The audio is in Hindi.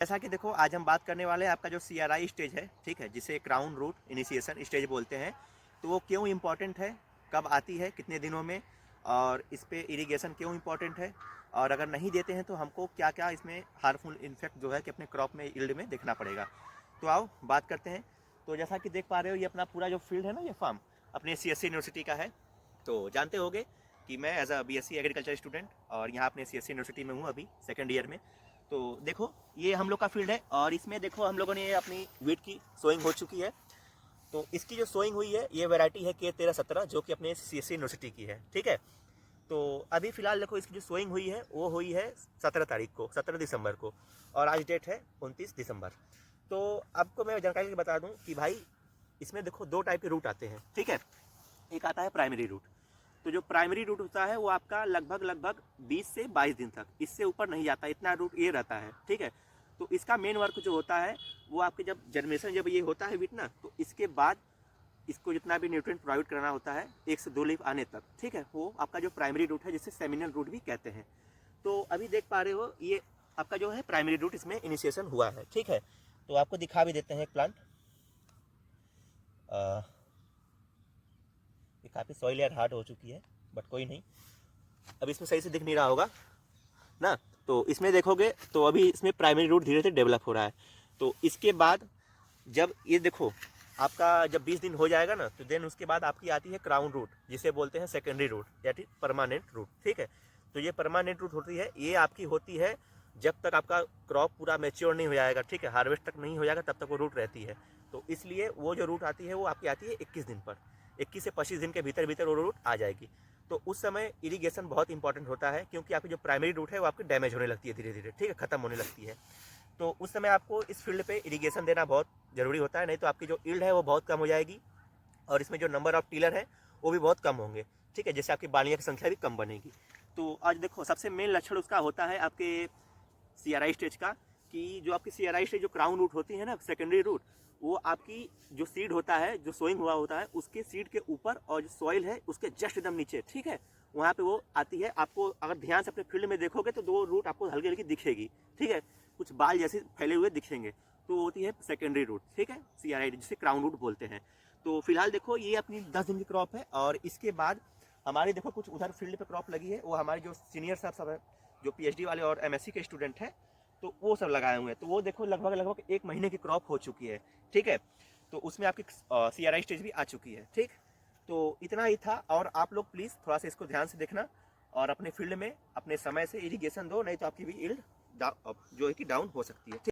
जैसा कि देखो आज हम बात करने वाले हैं आपका जो CRI स्टेज है, ठीक है, जिसे क्राउन रूट इनिशिएशन स्टेज बोलते हैं। तो वो क्यों इम्पॉर्टेंट है, कब आती है, कितने दिनों में, और इस पे इरिगेशन क्यों इम्पॉर्टेंट है, और अगर नहीं देते हैं तो हमको क्या क्या इसमें हार्मफुल इन्फेक्ट जो है कि अपने क्रॉप में यील्ड में देखना पड़ेगा। तो आओ बात करते हैं। तो जैसा कि देख पा रहे हो ये अपना पूरा जो फील्ड है ना, ये फार्म अपने CSC यूनिवर्सिटी का है। तो जानते होंगे कि मैं as a BSc agriculture student और यहाँ अपने CSC यूनिवर्सिटी में हूँ अभी सेकेंड ईयर में। तो देखो ये हम लोग का फील्ड है और इसमें देखो हम लोगों ने अपनी वीट की सोइंग हो चुकी है। तो इसकी जो सोइंग हुई है ये वैरायटी है K1317 जो कि अपने CSC यूनिवर्सिटी की है, ठीक है। तो अभी फिलहाल देखो इसकी जो सोइंग हुई है वो हुई है 17 तारीख को, 17 दिसंबर को, और आज डेट है 29 दिसंबर। तो आपको मैं जानकारी के बता दूं कि भाई इसमें देखो दो टाइप के रूट आते हैं, ठीक है। एक आता है प्राइमरी रूट। तो जो प्राइमरी रूट होता है वो आपका लगभग 20 से 22 दिन तक, इससे ऊपर नहीं जाता, इतना रूट ये रहता है, ठीक है। तो इसका मेन वर्क जो होता है वो आपके जब जर्मिनेशन जब ये होता है वीट ना, तो इसके बाद इसको जितना भी न्यूट्रिएंट प्रोवाइड करना होता है 1 से 2 लीफ आने तक, ठीक है, वो आपका जो प्राइमरी रूट है जिसे सेमिनल रूट भी कहते हैं। तो अभी देख पा रहे हो ये आपका जो है प्राइमरी रूट इसमें इनिशिएशन हुआ है, ठीक है। तो आपको दिखा भी देते हैं एक प्लांट। ये काफ़ी सॉइल लेयर हार्ड हो चुकी है, बट कोई नहीं, अभी इसमें सही से दिख नहीं रहा होगा ना। तो इसमें देखोगे तो अभी इसमें प्राइमरी रूट धीरे धीरे डेवलप हो रहा है। तो इसके बाद जब ये देखो आपका जब 20 दिन हो जाएगा ना, तो देन उसके बाद आपकी आती है क्राउन रूट जिसे बोलते हैं सेकेंडरी रूट या फिर परमानेंट रूट, ठीक है। तो ये परमानेंट रूट होती है, ये आपकी होती है जब तक आपका क्रॉप पूरा मैच्योर नहीं हो जाएगा, ठीक है, हार्वेस्ट तक नहीं हो जाएगा तब तक वो रूट रहती है। तो इसलिए वो जो रूट आती है वो आपकी आती है 21 दिन पर, 21 से 25 दिन के भीतर भीतर वो रूट आ जाएगी। तो उस समय इरिगेशन बहुत इंपॉर्टेंट होता है क्योंकि आपकी जो प्राइमरी रूट है वो आपकी डैमेज होने लगती है धीरे धीरे, ठीक है, खत्म होने लगती है। तो उस समय आपको इस फील्ड पे इरिगेशन देना बहुत ज़रूरी होता है, नहीं तो आपकी जो यील्ड है वो बहुत कम हो जाएगी और इसमें जो नंबर ऑफ टिलर है वो भी बहुत कम होंगे, ठीक है, जैसे आपकी बालियों की संख्या भी कम बनेगी। तो आज देखो सबसे मेन लक्षण उसका होता है आपके CRI स्टेज का, कि जो आपकी CRI स्टेज जो क्राउन रूट होती है ना, सेकेंडरी रूट, वो आपकी जो सीड होता है, जो सोइंग हुआ होता है, उसके सीड के ऊपर और जो सॉइल है उसके जस्ट एकदम नीचे, ठीक है, वहाँ पे वो आती है। आपको अगर ध्यान से अपने फील्ड में देखोगे तो दो रूट आपको हल्की हल्की दिखेगी, ठीक है, कुछ बाल जैसे फैले हुए दिखेंगे, तो वो होती है सेकेंडरी रूट, ठीक है, CRI जिसे क्राउन रूट बोलते हैं। तो फिलहाल देखो ये अपनी 10 दिन की क्रॉप है और इसके बाद हमारी देखो कुछ उधर फील्ड पे क्रॉप लगी है, वो हमारे जो सीनियर साहब सब है, जो PhD वाले और MSc के स्टूडेंट हैं, तो वो सब लगाए हुए हैं। तो वो देखो लगभग 1 महीने की क्रॉप हो चुकी है, ठीक है। तो उसमें आपकी CRI स्टेज भी आ चुकी है, ठीक। तो इतना ही था, और आप लोग प्लीज़ थोड़ा सा इसको ध्यान से देखना और अपने फील्ड में अपने समय से इरिगेशन दो, नहीं तो आपकी भी यील्ड जो है कि डाउन हो सकती है, ठीक।